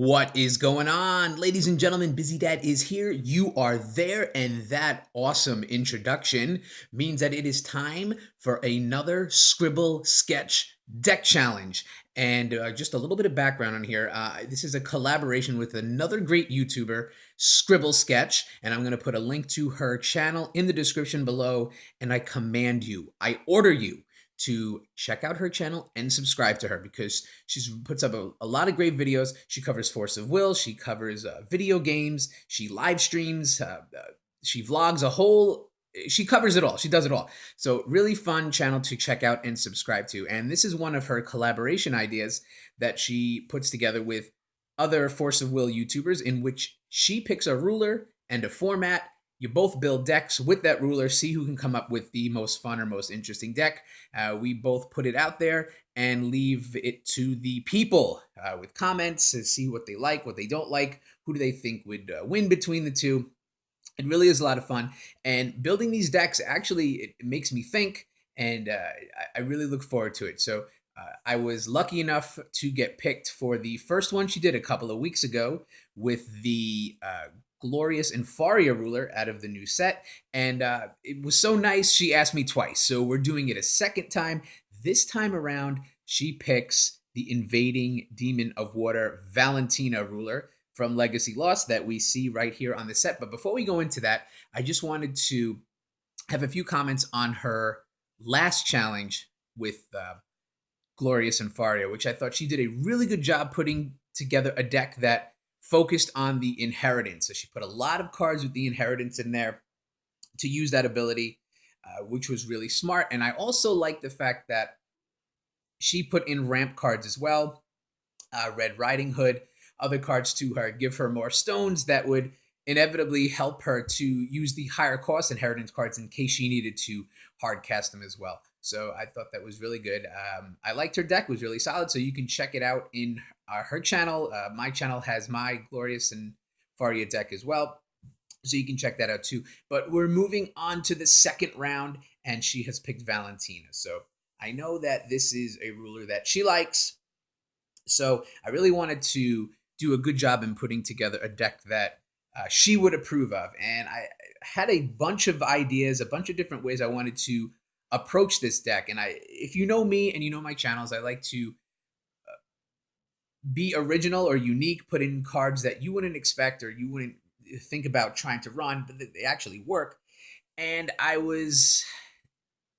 What is going on? Ladies and gentlemen, BizzyDad is here. You are there, and that awesome introduction means that it is time for another Scribble Sketch Deck Challenge. And just a little bit of background on here. This is a collaboration with another great YouTuber, Scribble Sketch, and I'm going to put a link to her channel in the description below. And I command you, I order you to check out her channel and subscribe to her because she puts up a lot of great videos. She covers Force of Will. She covers video games. She live streams. She vlogs a whole. She covers it all. She does it all. So really fun channel to check out and subscribe to. And this is one of her collaboration ideas that she puts together with other Force of Will YouTubers in which she picks a ruler and a format. You both build decks with that ruler, see who can come up with the most fun or most interesting deck. We both put it out there and leave it to the people with comments to see what they like, what they don't like, who do they think would win between the two. It really is a lot of fun. And building these decks, actually, it makes me think, and I really look forward to it. So I was lucky enough to get picked for the first one she did a couple of weeks ago with the Glorious Infaria ruler out of the new set. And it was so nice, she asked me twice. So we're doing it a second time. This time around, she picks the Invading Demon of Water Valentina ruler from Legacy Lost that we see right here on the set. But before we go into that, I just wanted to have a few comments on her last challenge with Glorious Infaria, which I thought she did a really good job putting together a deck that focused on the inheritance. So she put a lot of cards with the inheritance in there to use that ability, which was really smart. And I also like the fact that she put in ramp cards as well, Red Riding Hood, other cards to her, give her more stones that would inevitably help her to use the higher cost inheritance cards in case she needed to hard cast them as well. So I thought that was really good. I liked her deck, was really solid. So you can check it out in her channel. My channel has my Glorious and Faria deck as well. So you can check that out too. But we're moving on to the second round, and she has picked Valentina. So I know that this is a ruler that she likes. So I really wanted to do a good job in putting together a deck that she would approve of. And I had a bunch of ideas, a bunch of different ways I wanted to approach this deck. And if you know me and you know my channels, I like to be original or unique, put in cards that you wouldn't expect or you wouldn't think about trying to run, but they actually work. And I was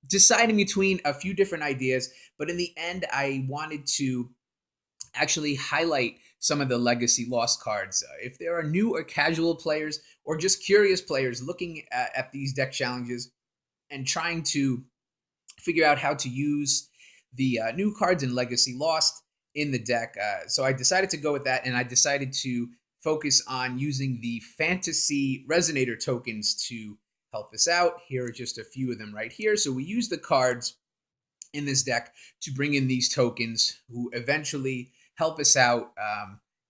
deciding between a few different ideas, but in the end, I wanted to actually highlight some of the Legacy Lost cards. If there are new or casual players or just curious players looking at these deck challenges and trying to figure out how to use the new cards in Legacy Lost in the deck. So I decided to go with that, and I decided to focus on using the fantasy resonator tokens to help us out. Here are just a few of them right here. So we use the cards in this deck to bring in these tokens who eventually help us out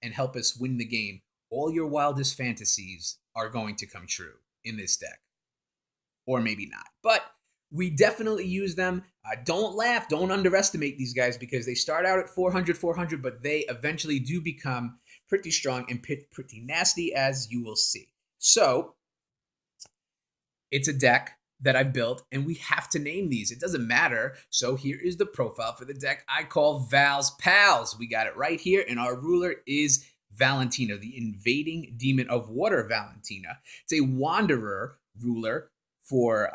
and help us win the game. All your wildest fantasies are going to come true in this deck. Or maybe not. But we definitely use them. Don't laugh. Don't underestimate these guys because they start out at 400, but they eventually do become pretty strong and pretty nasty, as you will see. So it's a deck that I built, and we have to name these. It doesn't matter. So here is the profile for the deck I call Val's Pals. We got it right here, and our ruler is Valentina, the Invading Demon of Water Valentina. It's a Wanderer ruler for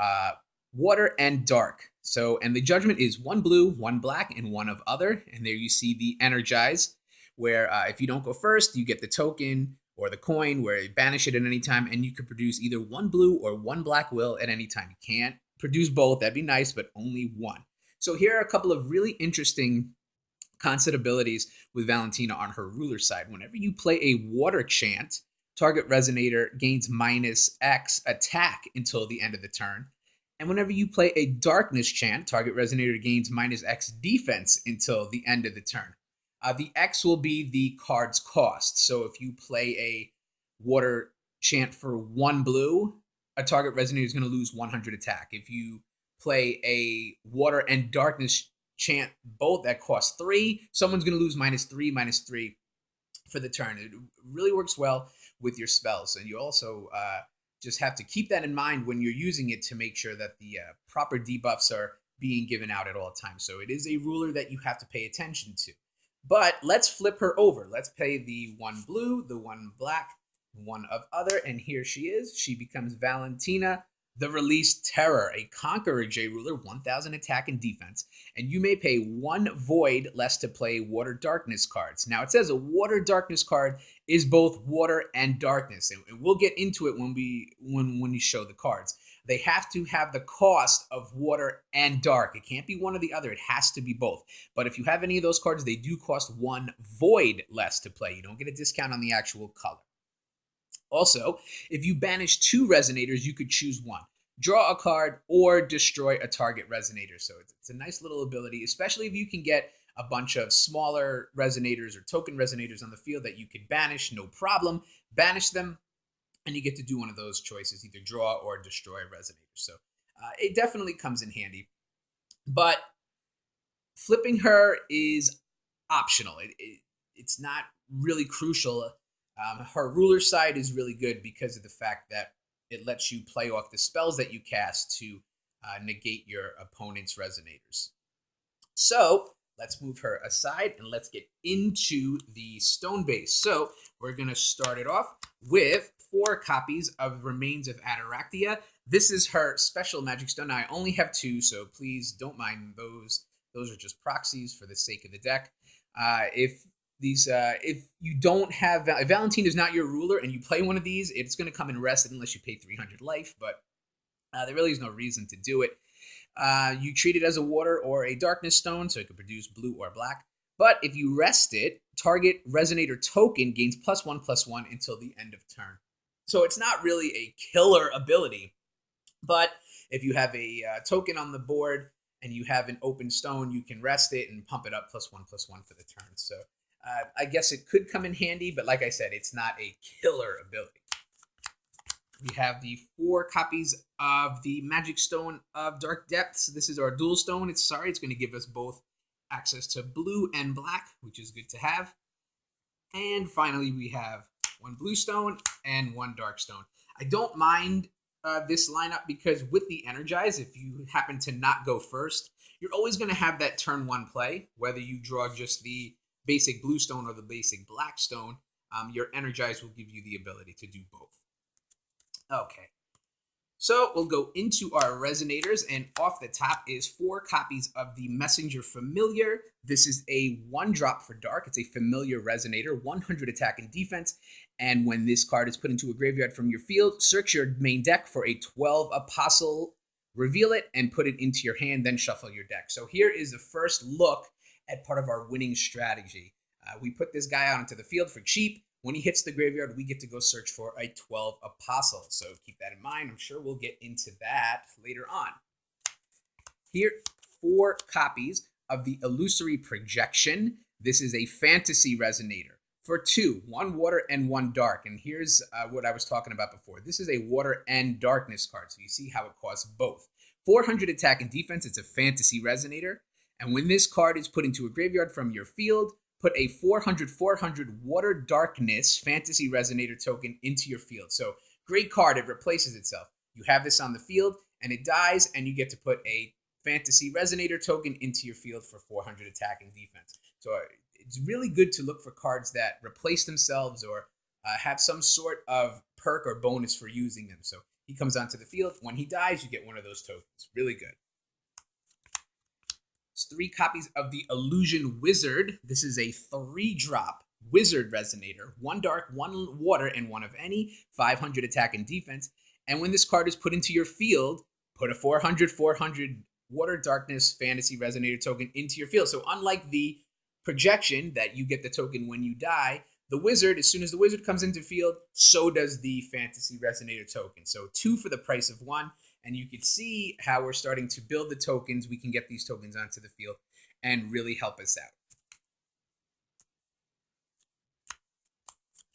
water and dark. So, and the judgment is 1 blue, 1 black, and 1 of other. And there you see the Energize, where if you don't go first, you get the token or the coin where you banish it at any time, and you can produce either 1 blue or 1 black will at any time. You can't produce both, that'd be nice, but only one. So here are a couple of really interesting concept abilities with Valentina on her ruler side. Whenever you play a water chant, target resonator gains -X attack until the end of the turn. And whenever you play a darkness chant, target resonator gains -X defense until the end of the turn. The X will be the card's cost. So if you play a water chant for 1 blue, a target resonator is going to lose 100 attack. If you play a water and darkness chant both that cost 3, someone's going to lose -3, -3 for the turn. It really works well with your spells, and you also just have to keep that in mind when you're using it to make sure that the proper debuffs are being given out at all times. So it is a ruler that you have to pay attention to. But let's flip her over. Let's play the one blue, the one black, one of other, and here she is. She becomes Valentina, the Released Terror, a Conqueror J ruler, 1000 attack and defense, and you may pay 1 void less to play Water Darkness cards. Now it says a Water Darkness card is both water and darkness, and we'll get into it when we show the cards. They have to have the cost of water and dark. It can't be one or the other. It has to be both. But if you have any of those cards, they do cost 1 void less to play. You don't get a discount on the actual color. Also, if you banish 2 resonators, you could choose one. Draw a card or destroy a target resonator. So it's a nice little ability, especially if you can get a bunch of smaller resonators or token resonators on the field that you could banish, no problem. Banish them, and you get to do one of those choices, either draw or destroy a resonator. So it definitely comes in handy. But flipping her is optional. It's not really crucial. Her ruler side is really good because of the fact that it lets you play off the spells that you cast to negate your opponent's resonators. So let's move her aside and let's get into the stone base. So we're going to start it off with 4 copies of Remains of Ataraxia. This is her special magic stone. Now, I only have 2, so please don't mind those. Those are just proxies for the sake of the deck. If you don't have, if Valentina is not your ruler and you play one of these, it's going to come in rested unless you pay 300 life, but there really is no reason to do it. You treat it as a water or a darkness stone, so it can produce blue or black. But if you rest it, target resonator token gains +1/+1 until the end of turn. So it's not really a killer ability, but if you have a token on the board and you have an open stone, you can rest it and pump it up +1/+1 for the turn. So I guess it could come in handy, but like I said, it's not a killer ability. We have the 4 copies of the Magic Stone of Dark Depths. This is our dual stone. It's going to give us both access to blue and black, which is good to have. And finally, we have 1 blue stone and 1 dark stone. I don't mind this lineup because with the Energize, if you happen to not go first, you're always going to have that turn 1 play, whether you draw just the basic blue stone or the basic black stone. Your Energize will give you the ability to do both. Okay, so we'll go into our resonators, and off the top is 4 copies of the Messenger Familiar. This is a 1-drop for dark. It's a familiar resonator, 100 attack and defense, and when this card is put into a graveyard from your field, search your main deck for a 12 Apostle, reveal it, and put it into your hand, then shuffle your deck. So here is the first look at part of our winning strategy. We put this guy out into the field for cheap. When he hits the graveyard, we get to go search for a 12 Apostle. So keep that in mind. I'm sure we'll get into that later on. Here, 4 copies of the Illusory Projection. This is a fantasy resonator for 2, 1 water and 1 dark. And here's what I was talking about before. This is a water and darkness card. So you see how it costs both. 400 attack and defense. It's a fantasy resonator. And when this card is put into a graveyard from your field, put a 400 Water Darkness Fantasy Resonator token into your field. So great card. It replaces itself. You have this on the field, and it dies, and you get to put a Fantasy Resonator token into your field for 400 attack and defense. So it's really good to look for cards that replace themselves or have some sort of perk or bonus for using them. So he comes onto the field. When he dies, you get one of those tokens. Really good. 3 copies of the Illusion Wizard. This is a 3-drop Wizard Resonator. 1 dark, 1 water, and 1 of any. 500 attack and defense. And when this card is put into your field, put a 400 Water Darkness Fantasy Resonator token into your field. So unlike the projection that you get the token when you die, the Wizard, as soon as the Wizard comes into field, so does the Fantasy Resonator token. So 2 for the price of 1. And you can see how we're starting to build the tokens. We can get these tokens onto the field and really help us out.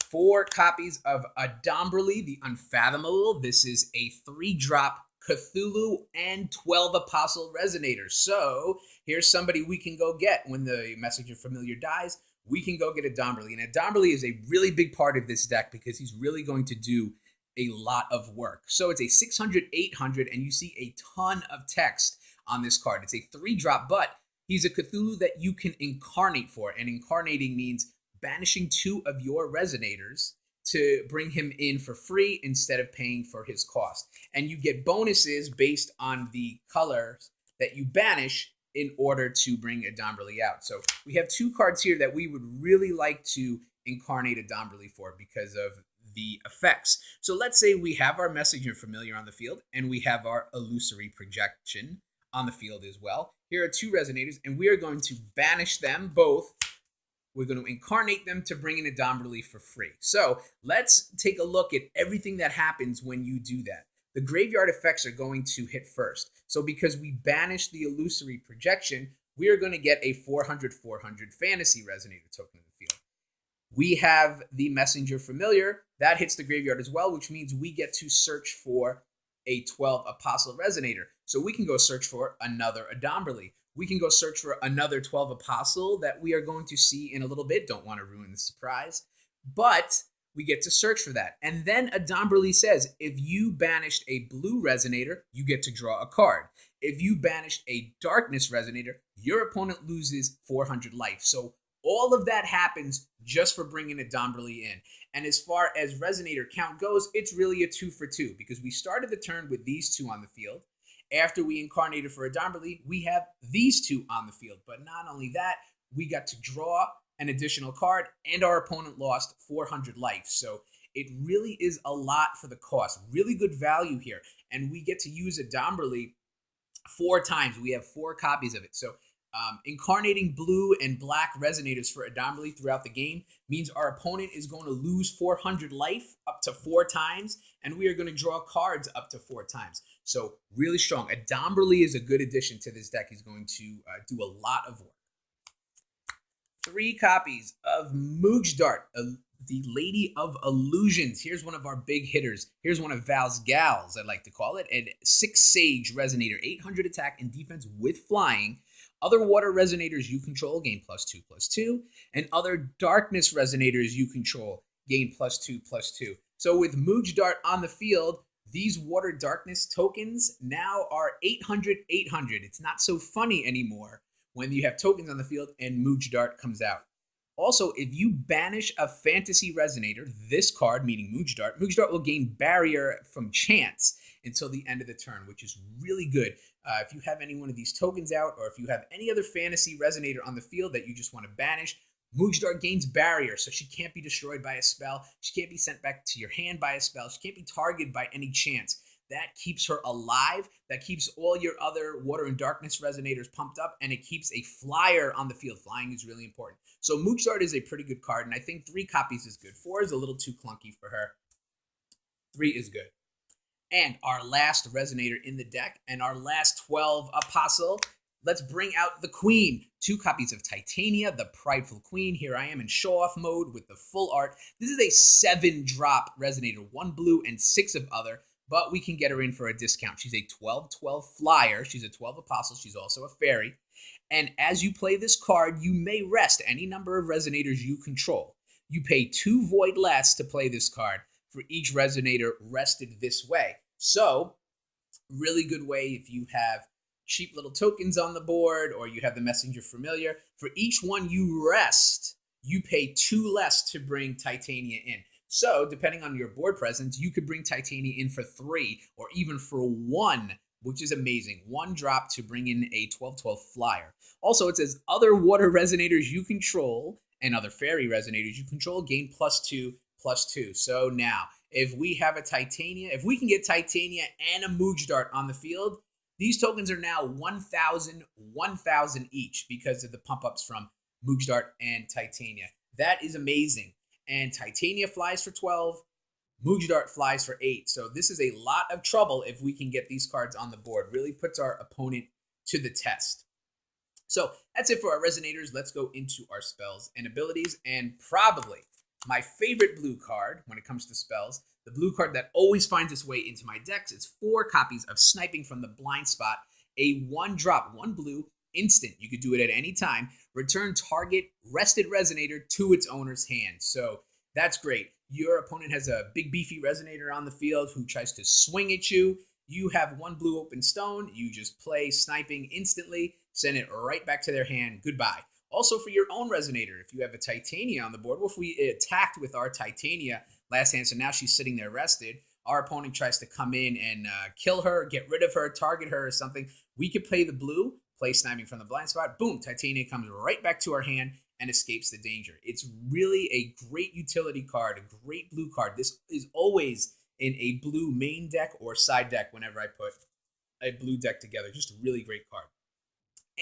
4 copies of Adombrally, the Unfathomable. This is a 3-drop Cthulhu and 12 Apostle Resonator. So here's somebody we can go get when the Messenger Familiar dies. we can go get a Domberly. And a Domberly is a really big part of this deck because he's really going to do a lot of work. So it's a 600, 800, and you see a ton of text on this card. It's a 3-drop, but he's a Cthulhu that you can incarnate for. And incarnating means banishing 2 of your resonators to bring him in for free instead of paying for his cost. And you get bonuses based on the colors that you banish in order to bring a Domberly out. So we have 2 cards here that we would really like to incarnate a Domberly for because of the effects. So let's say we have our Messenger Familiar on the field and we have our Illusory Projection on the field as well. Here are 2 Resonators, and we are going to banish them both. We're going to incarnate them to bring in a Domberly for free. So let's take a look at everything that happens when you do that. The graveyard effects are going to hit first. So because we banished the Illusory Projection, we are going to get a 400/400 Fantasy Resonator token in the field. We have the Messenger Familiar. That hits the graveyard as well, which means we get to search for a 12 Apostle Resonator. So we can go search for another Domberly. We can go search for another 12 Apostle that we are going to see in a little bit. Don't want to ruin the surprise. But we get to search for that. And then a Domberly says, if you banished a blue Resonator, you get to draw a card. If you banished a Darkness Resonator, your opponent loses 400 life. So all of that happens just for bringing a Domberly in. And as far as Resonator count goes, it's really a 2 for 2 because we started the turn with these 2 on the field. After we incarnated for a Domberly, we have these 2 on the field. But not only that, we got to draw an additional card, and our opponent lost 400 life. So it really is a lot for the cost. Really good value here. And we get to use a Domberly 4 times. We have 4 copies of it. So incarnating blue and black Resonators for a Domberly throughout the game means our opponent is going to lose 400 life up to 4 times, and we are going to draw cards up to 4 times. So really strong. A Domberly is a good addition to this deck. He's going to do a lot of work. 3 copies of Moojdart, the Lady of Illusions. Here's one of our big hitters. Here's one of Val's gals, I like to call it. And 6 Sage Resonator, 800 attack and defense with flying. Other water Resonators you control gain +2/+2. And other darkness Resonators you control gain +2/+2. So with Moojdart on the field, these water darkness tokens now are 800/800. It's not so funny anymore when you have tokens on the field and Moojdart comes out. Also, if you banish a Fantasy Resonator, this card, meaning Moojdart will gain barrier from chants until the end of the turn, which is really good. If you have any one of these tokens out, or if you have any other Fantasy Resonator on the field that you just want to banish, Moojdart gains barrier, so she can't be destroyed by a spell. She can't be sent back to your hand by a spell. She can't be targeted by any chance. That keeps her alive. That keeps all your other water and darkness Resonators pumped up, and it keeps a flyer on the field. Flying is really important. So Moojdart is a pretty good card, and I think 3 copies is good. 4 is a little too clunky for her. 3 is good. And our last Resonator in the deck, and our last 12 Apostle. Let's bring out the Queen. 2 copies of Titania, the Prideful Queen. Here I am in show-off mode with the full art. This is a 7-drop Resonator, 1 blue and 6 of other. But we can get her in for a discount. She's a 12/12 flyer. She's a 12 Apostle. She's also a fairy. And as you play this card, you may rest any number of Resonators you control. You pay 2 void less to play this card for each Resonator rested this way. So, really good way if you have cheap little tokens on the board, or you have the Messenger Familiar. For each one you rest, you pay 2 less to bring Titania in. So, depending on your board presence, you could bring Titania in for 3 or even for 1, which is amazing. 1 drop to bring in a 12/12 flyer. Also, it says other water Resonators you control and other fairy Resonators you control gain +2/+2. So now, if we have a Titania, if we can get Titania and a Moojdart on the field, these tokens are now 1,000 each because of the pump-ups from Moojdart and Titania. That is amazing. And Titania flies for 12, Moojdart flies for 8. So this is a lot of trouble if we can get these cards on the board. Really puts our opponent to the test. So that's it for our Resonators. Let's go into our spells and abilities. And probably my favorite blue card when it comes to spells, the blue card that always finds its way into my decks, is 4 copies of Sniping from the Blind Spot. A 1-drop, 1 blue, instant. You could do it at any time. Return target rested resonator to its owner's hand. So that's great. Your opponent has a big beefy resonator on the field who tries to swing at you. You have one blue open stone. You just play sniping instantly, send it right back to their hand. Goodbye. Also for your own resonator, if you have a Titania on the board, well, if we attacked with our Titania last hand, so now she's sitting there rested, our opponent tries to come in and kill her, get rid of her, target her or something, we could play the blue, play sniping from the blind spot, boom, Titania comes right back to our hand and escapes the danger. It's really a great utility card, a great blue card. This is always in a blue main deck or side deck whenever I put a blue deck together. Just a really great card.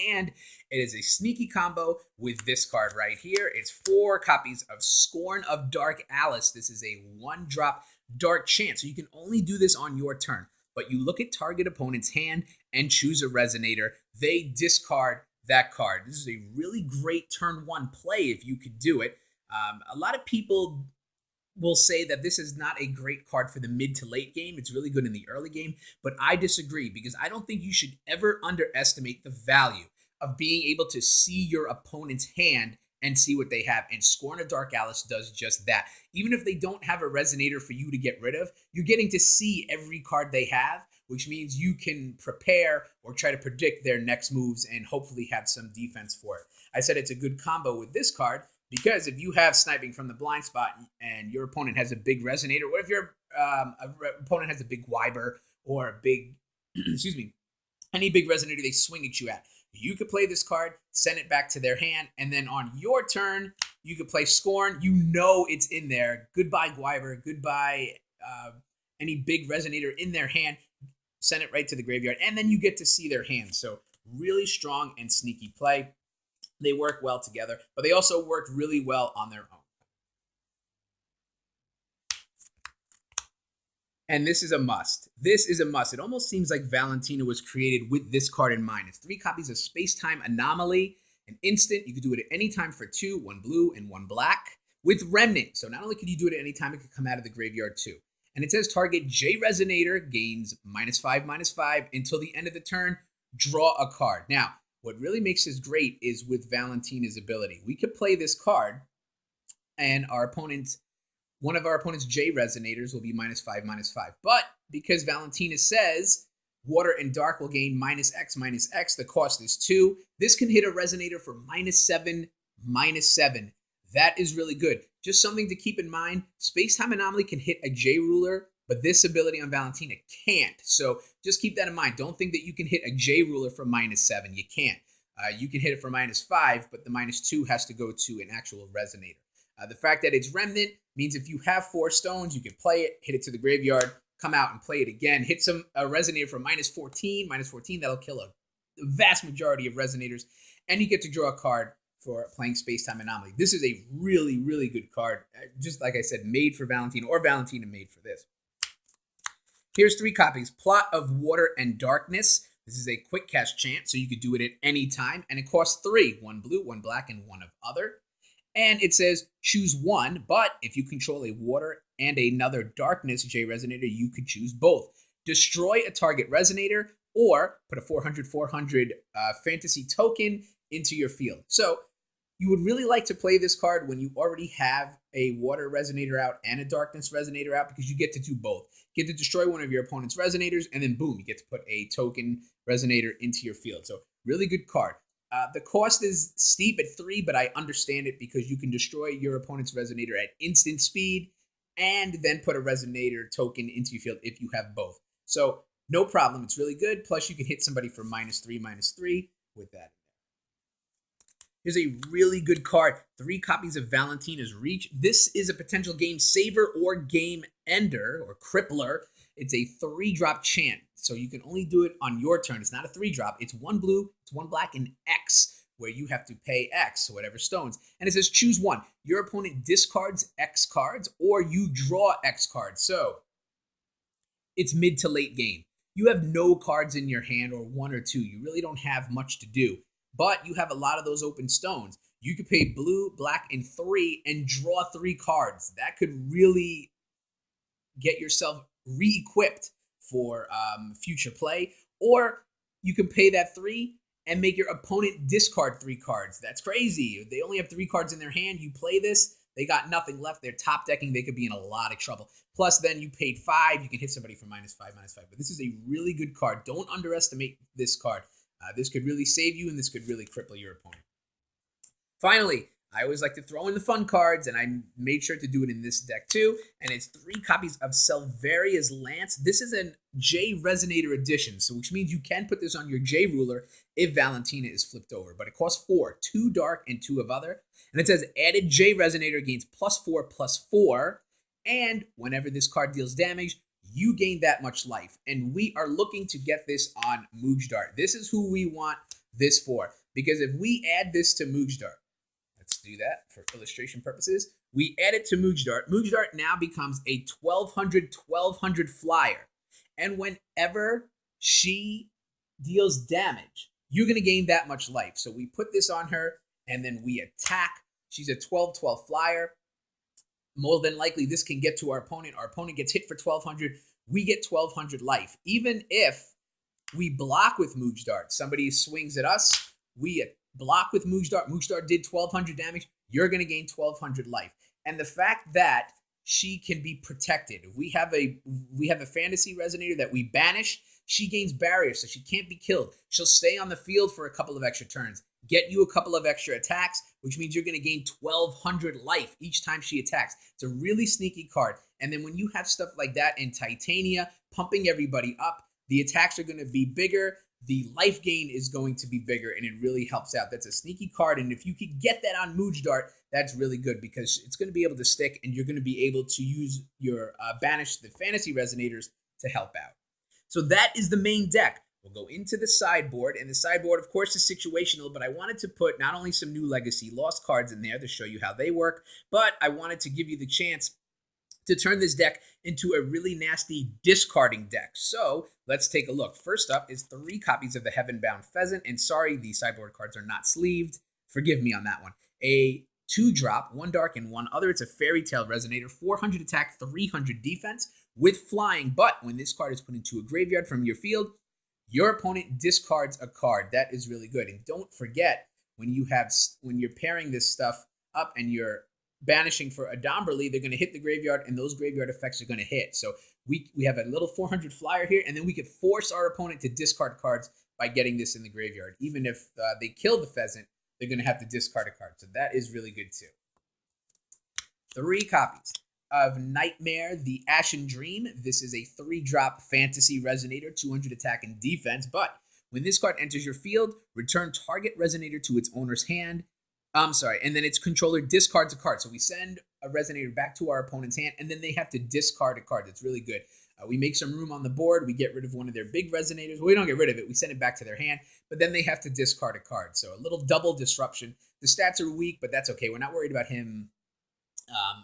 And it is a sneaky combo with this card right here. It's 4 copies of Scorn of Dark Alice. This is a 1-drop dark chant. So you can only do this on your turn. But you look at target opponent's hand and choose a resonator. They discard that card. This is a really great turn 1 play if you could do it. A lot of people will say that this is not a great card for the mid to late game. It's really good in the early game, but I disagree because I don't think you should ever underestimate the value of being able to see your opponent's hand and see what they have. And Scorn of Dark Alice does just that. Even if they don't have a resonator for you to get rid of, you're getting to see every card they have, which means you can prepare or try to predict their next moves and hopefully have some defense for it. I said it's a good combo with this card because if you have sniping from the blind spot and your opponent has a big resonator, or if your opponent has a big Wyber or a big, excuse me, any big resonator they swing at you at, you could play this card, send it back to their hand, and then on your turn, you could play Scorn. You know it's in there. Goodbye, Wyber. Goodbye, any big resonator in their hand. Send it right to the graveyard, and then you get to see their hand. So really strong and sneaky play. They work well together, but they also work really well on their own. And this is a must. This is a must. It almost seems like Valentina was created with this card in mind. It's 3 copies of Space-Time Anomaly. An instant. You could do it at any time for 2, 1 blue and 1 black with Remnant. So not only could you do it at any time, it could come out of the graveyard too. And it says target J Resonator gains -5/-5 until the end of the turn. Draw a card. Now, what really makes this great is with Valentina's ability. We could play this card, and one of our opponent's J Resonators will be -5/-5. But because Valentina says Water and Dark will gain -X/-X, the cost is 2. This can hit a Resonator for -7/-7. That is really good. Just something to keep in mind. Space-Time Anomaly can hit a J Ruler, but this ability on Valentina can't. So just keep that in mind. Don't think that you can hit a J Ruler for -7. You can't. You can hit it for -5, but the -2 has to go to an actual Resonator. The fact that it's Remnant means if you have 4 stones, you can play it, hit it to the graveyard, come out and play it again, hit a Resonator for -14, that'll kill the vast majority of Resonators, and you get to draw a card for playing Space-Time Anomaly. This is a really, really good card. Just like I said, made for Valentina, or Valentina made for this. Here's 3 copies. Plot of Water and Darkness. This is a quick cast chant, so you could do it at any time, and it costs 3. 1 blue, 1 black, and 1 of other. And it says choose 1, but if you control a Water and another Darkness J Resonator, you could choose both. Destroy a target Resonator, or put a 400/400 fantasy token into your field. So you would really like to play this card when you already have a Water Resonator out and a Darkness Resonator out, because you get to do both. You get to destroy one of your opponent's Resonators, and then boom, you get to put a token Resonator into your field. So really good card. The cost is steep at 3, but I understand it because you can destroy your opponent's Resonator at instant speed and then put a Resonator token into your field if you have both. So no problem. It's really good. Plus, you can hit somebody for -3/-3 with that. Here's a really good card. 3 copies of Valentina's Reach. This is a potential game saver or game ender or crippler. It's a 3-drop chant, so you can only do it on your turn. It's not a 3-drop. It's 1 blue, it's 1 black, and X, where you have to pay X, so whatever stones. And it says choose 1. Your opponent discards X cards, or you draw X cards. So it's mid to late game. You have no cards in your hand, or 1 or 2. You really don't have much to do. But you have a lot of those open stones. You could pay blue, black, and 3 and draw 3 cards. That could really get yourself re-equipped for future play. Or you can pay that 3 and make your opponent discard 3 cards. That's crazy. They only have 3 cards in their hand. You play this, they got nothing left. They're top decking. They could be in a lot of trouble. Plus, then you paid 5. You can hit somebody for -5, -5. But this is a really good card. Don't underestimate this card. This could really save you, and this could really cripple your opponent. Finally, I always like to throw in the fun cards, and I made sure to do it in this deck too. And it's 3 copies of Selveria's Lance. This is a J Resonator edition, so which means you can put this on your J ruler if Valentina is flipped over. But it costs 4, 2 dark and 2 of other. And it says added J Resonator gains +4/+4. And whenever this card deals damage, you gain that much life. And we are looking to get this on Mujdart. This is who we want this for. Because if we add this to Mujdart, let's do that for illustration purposes. We add it to Mujdart. Mujdart now becomes a 1200 flyer. And whenever she deals damage, you're going to gain that much life. So we put this on her, and then we attack. She's a 12 flyer. More than likely, this can get to our opponent. Our opponent gets hit for 1200. We get 1200 life. Even if we block with Mujdart, somebody swings at us, we block with Mujdart. Mujdart did 1200 damage. You're going to gain 1200 life. And the fact that she can be protected. We have a fantasy resonator that we banish. She gains barrier, so she can't be killed. She'll stay on the field for a couple of extra turns, get you a couple of extra attacks, which means you're going to gain 1200 life each time she attacks. It's a really sneaky card. And then when you have stuff like that in Titania, pumping everybody up, the attacks are going to be bigger. The life gain is going to be bigger, and it really helps out. That's a sneaky card, and if you could get that on Mujdart, that's really good because it's going to be able to stick, and you're going to be able to use your banish the fantasy resonators to help out. So that is the main deck. We'll go into the sideboard, and the sideboard, of course, is situational, but I wanted to put not only some new Legacy Lost cards in there to show you how they work, but I wanted to give you the chance to turn this deck into a really nasty discarding deck. So let's take a look. First up is 3 copies of the Heavenbound Pheasant, and sorry, the sideboard cards are not sleeved. Forgive me on that one. A 2-drop, 1 dark and 1 other. It's a Fairy Tale Resonator, 400 attack, 300 defense with flying, but when this card is put into a graveyard from your field, your opponent discards a card. That is really good. And don't forget, when you're pairing this stuff up and you're banishing for a Domberly, they're going to hit the graveyard, and those graveyard effects are going to hit. So we have a little 400 flyer here, and then we could force our opponent to discard cards by getting this in the graveyard. Even if they kill the pheasant, they're going to have to discard a card. So that is really good too. 3 copies of Nightmare, the Ashen Dream. This is a 3-drop fantasy resonator, 200 attack and defense, but when this card enters your field, return target resonator to its owner's hand. And then its controller discards a card. So we send a resonator back to our opponent's hand, and then they have to discard a card. That's really good. We make some room on the board. We get rid of one of their big resonators. Well, we don't get rid of it. We send it back to their hand, but then they have to discard a card. So a little double disruption. The stats are weak, but that's okay. We're not worried about him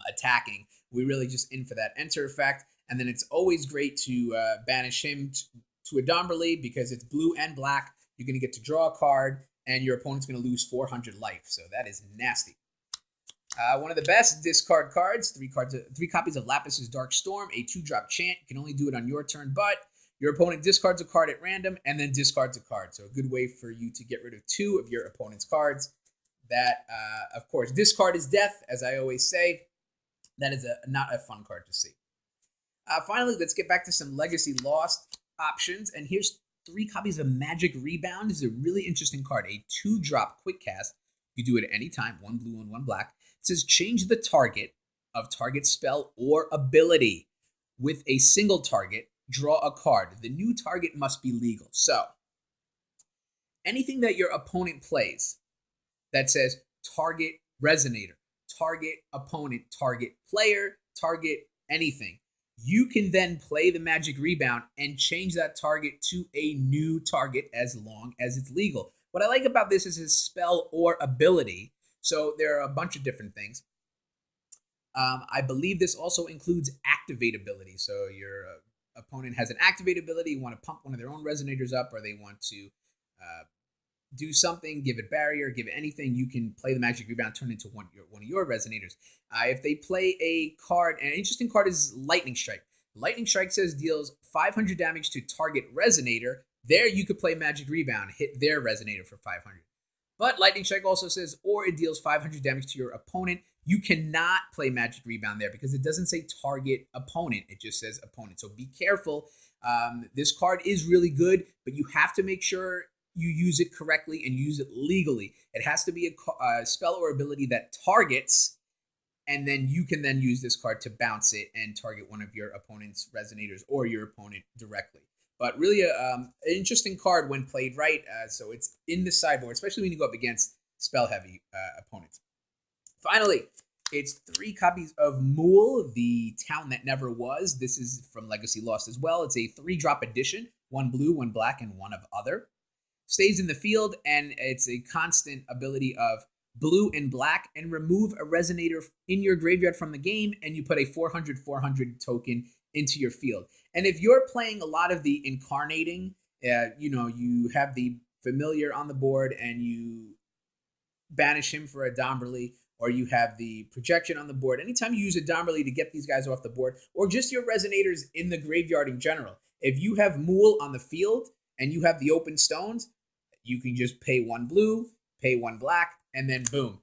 attacking. We really just in for that enter effect. And then it's always great to banish him to a Domberly because it's blue and black. You're going to get to draw a card, and your opponent's going to lose 400 life. So that is nasty. One of the best discard cards, 3 copies of Lapis's Dark Storm, a 2-drop chant. You can only do it on your turn, but your opponent discards a card at random and then discards a card. So a good way for you to get rid of 2 of your opponent's cards. That, of course, discard is death, as I always say. That is not a fun card to see. Finally, let's get back to some Legacy Lost options. And here's 3 copies of Magic Rebound. This is a really interesting card. A 2-drop quick cast. You do it at any time. 1 blue and 1 black. It says change the target of target spell or ability with a single target. Draw a card. The new target must be legal. So anything that your opponent plays that says target resonator, target opponent, target player, target anything, you can then play the Magic Rebound and change that target to a new target as long as it's legal. What I like about this is his spell or ability. So there are a bunch of different things. I believe this also includes activate ability. So your opponent has an activate ability, you want to pump one of their own resonators up, or they want to do something, give it barrier, give it anything, you can play the Magic Rebound, turn into one of your resonators. If they play a card, an interesting card is Lightning Strike. Lightning Strike says deals 500 damage to target resonator, There you could play Magic Rebound, hit their Resonator for 500. But Lightning Strike also says, or it deals 500 damage to your opponent. You cannot play Magic Rebound there because it doesn't say target opponent. It just says opponent. So be careful. This card is really good, but you have to make sure you use it correctly and use it legally. It has to be a spell or ability that targets, and then you can then use this card to bounce it and target one of your opponent's Resonators or your opponent directly. But really an interesting card when played right. So it's in the sideboard, especially when you go up against spell-heavy opponents. Finally, it's 3 copies of Mool, the Town That Never Was. This is from Legacy Lost as well. It's a 3-drop edition, 1 blue, 1 black, and 1 of other. Stays in the field, and it's a constant ability of blue and black, and remove a Resonator in your graveyard from the game, and you put a 400/400 token into your field. And if you're playing a lot of the incarnating, you have the familiar on the board and you banish him for a Domberly, or you have the projection on the board. Anytime you use a Domberly to get these guys off the board, or just your Resonators in the graveyard in general, if you have Mool on the field and you have the open stones, you can just pay 1 blue, pay 1 black, and then boom,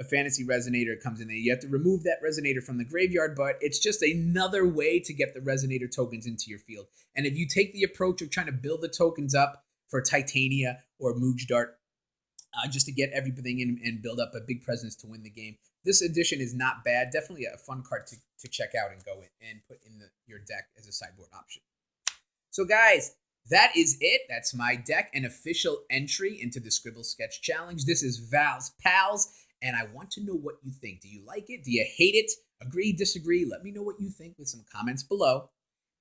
a fantasy Resonator comes in there. You have to remove that Resonator from the graveyard, but it's just another way to get the Resonator tokens into your field. And if you take the approach of trying to build the tokens up for Titania or Moojdart, just to get everything in and build up a big presence to win the game, this edition is not bad. Definitely a fun card to check out and go in and put in your deck as a sideboard option. So guys, that is it. That's my deck, an official entry into the Scribble Sketch Challenge. This is Val's Pals, and I want to know what you think. Do you like it? Do you hate it? Agree, disagree? Let me know what you think with some comments below.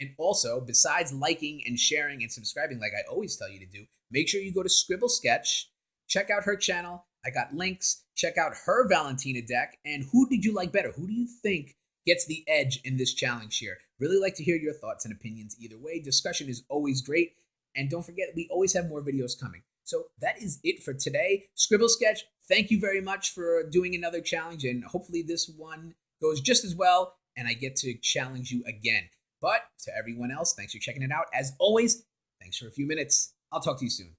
And also, besides liking and sharing and subscribing like I always tell you to do, make sure you go to Scribble Sketch, check out her channel. I got links. Check out her Valentina deck. And who did you like better? Who do you think gets the edge in this challenge here? Really like to hear your thoughts and opinions either way. Discussion is always great. And don't forget, we always have more videos coming. So that is it for today. Scribble Sketch, thank you very much for doing another challenge. And hopefully this one goes just as well and I get to challenge you again. But to everyone else, thanks for checking it out. As always, thanks for a few minutes. I'll talk to you soon.